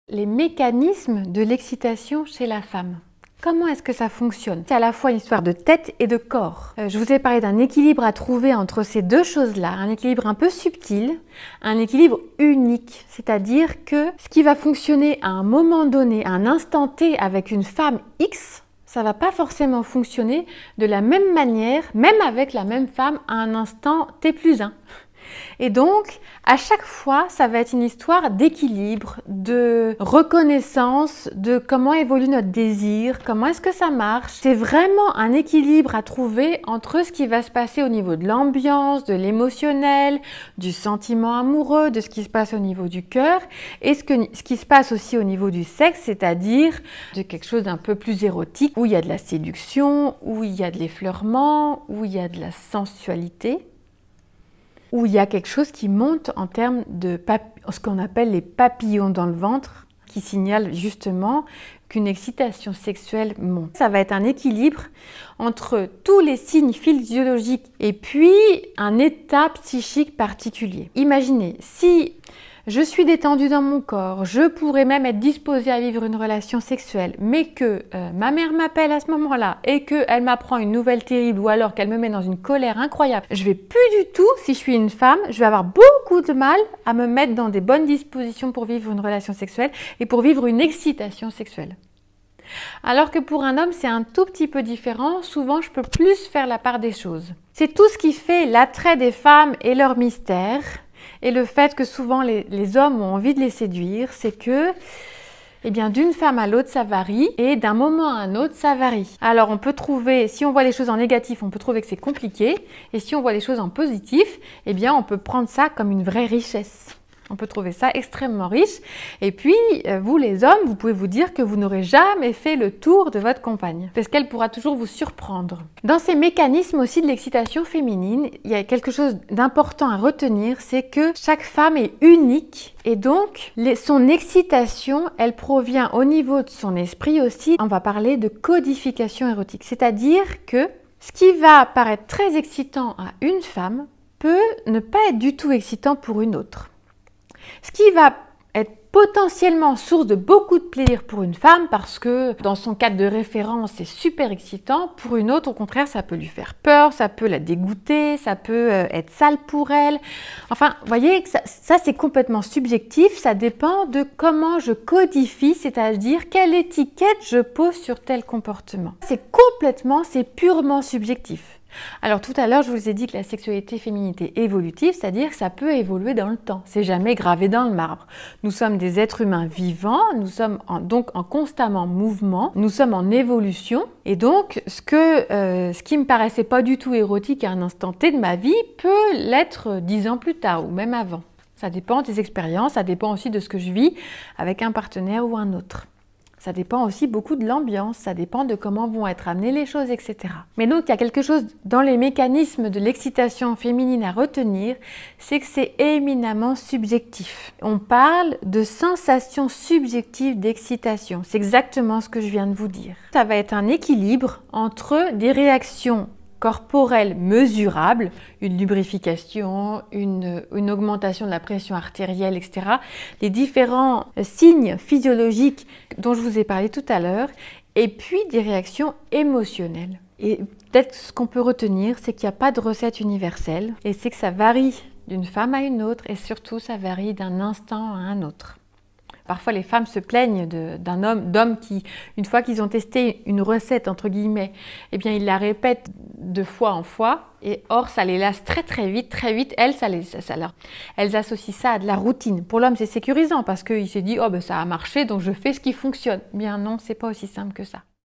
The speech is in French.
Les mécanismes de l'excitation chez la femme. Comment est-ce que ça fonctionne? C'est à la fois une histoire de tête et de corps. Je vous ai parlé d'un équilibre à trouver entre ces deux choses-là, un équilibre un peu subtil, un équilibre unique, c'est-à-dire que ce qui va fonctionner à un moment donné, à un instant T avec une femme X, ça va pas forcément fonctionner de la même manière, même avec la même femme à un instant T+1. Et donc, à chaque fois, ça va être une histoire d'équilibre, de reconnaissance de comment évolue notre désir, comment est-ce que ça marche. C'est vraiment un équilibre à trouver entre ce qui va se passer au niveau de l'ambiance, de l'émotionnel, du sentiment amoureux, de ce qui se passe au niveau du cœur et ce qui se passe aussi au niveau du sexe, c'est-à-dire de quelque chose d'un peu plus érotique, où il y a de la séduction, où il y a de l'effleurement, où il y a de la sensualité, où il y a quelque chose qui monte en termes de ce qu'on appelle les papillons dans le ventre, qui signalent justement qu'une excitation sexuelle monte. Ça va être un équilibre entre tous les signes physiologiques et puis un état psychique particulier. Imaginez, si je suis détendue dans mon corps, je pourrais même être disposée à vivre une relation sexuelle, mais que ma mère m'appelle à ce moment-là et qu'elle m'apprend une nouvelle terrible ou alors qu'elle me met dans une colère incroyable, je vais plus du tout, si je suis une femme, je vais avoir beaucoup de mal à me mettre dans des bonnes dispositions pour vivre une relation sexuelle et pour vivre une excitation sexuelle. Alors que pour un homme, c'est un tout petit peu différent. Souvent, je peux plus faire la part des choses. C'est tout ce qui fait l'attrait des femmes et leur mystère. Et le fait que souvent les hommes ont envie de les séduire, c'est que eh bien, d'une femme à l'autre, ça varie et d'un moment à un autre, ça varie. Alors, on peut trouver, si on voit les choses en négatif, on peut trouver que c'est compliqué. Et si on voit les choses en positif, eh bien, on peut prendre ça comme une vraie richesse. On peut trouver ça extrêmement riche. Et puis, vous les hommes, vous pouvez vous dire que vous n'aurez jamais fait le tour de votre compagne, parce qu'elle pourra toujours vous surprendre. Dans ces mécanismes aussi de l'excitation féminine, il y a quelque chose d'important à retenir, c'est que chaque femme est unique et donc son excitation, elle provient au niveau de son esprit aussi. On va parler de codification érotique, c'est-à-dire que ce qui va paraître très excitant à une femme peut ne pas être du tout excitant pour une autre. Ce qui va être potentiellement source de beaucoup de plaisir pour une femme parce que dans son cadre de référence, c'est super excitant. Pour une autre, au contraire, ça peut lui faire peur, ça peut la dégoûter, ça peut être sale pour elle. Enfin, vous voyez, ça c'est complètement subjectif, ça dépend de comment je codifie, c'est-à-dire quelle étiquette je pose sur tel comportement. C'est purement subjectif. Alors tout à l'heure, je vous ai dit que la sexualité féminine est évolutive, c'est-à-dire que ça peut évoluer dans le temps. C'est jamais gravé dans le marbre. Nous sommes des êtres humains vivants, nous sommes donc en constamment mouvement, nous sommes en évolution. Et donc, ce qui me paraissait pas du tout érotique à un instant T de ma vie peut l'être 10 ans plus tard ou même avant. Ça dépend des expériences, ça dépend aussi de ce que je vis avec un partenaire ou un autre. Ça dépend aussi beaucoup de l'ambiance, ça dépend de comment vont être amenées les choses, etc. Mais donc, il y a quelque chose dans les mécanismes de l'excitation féminine à retenir, c'est que c'est éminemment subjectif. On parle de sensations subjectives d'excitation. C'est exactement ce que je viens de vous dire. Ça va être un équilibre entre des réactions corporelle mesurable, une lubrification, une augmentation de la pression artérielle, etc. Les différents signes physiologiques dont je vous ai parlé tout à l'heure, et puis des réactions émotionnelles. Et peut-être ce qu'on peut retenir, c'est qu'il n'y a pas de recette universelle, et c'est que ça varie d'une femme à une autre, et surtout ça varie d'un instant à un autre. Parfois, les femmes se plaignent d'hommes qui, une fois qu'ils ont testé une recette, entre guillemets, eh bien, ils la répètent de fois en fois. Et or, ça les lasse très vite. Elles associent ça à de la routine. Pour l'homme, c'est sécurisant parce qu'il s'est dit « Oh, ben ça a marché, donc je fais ce qui fonctionne ». Bien non, c'est pas aussi simple que ça.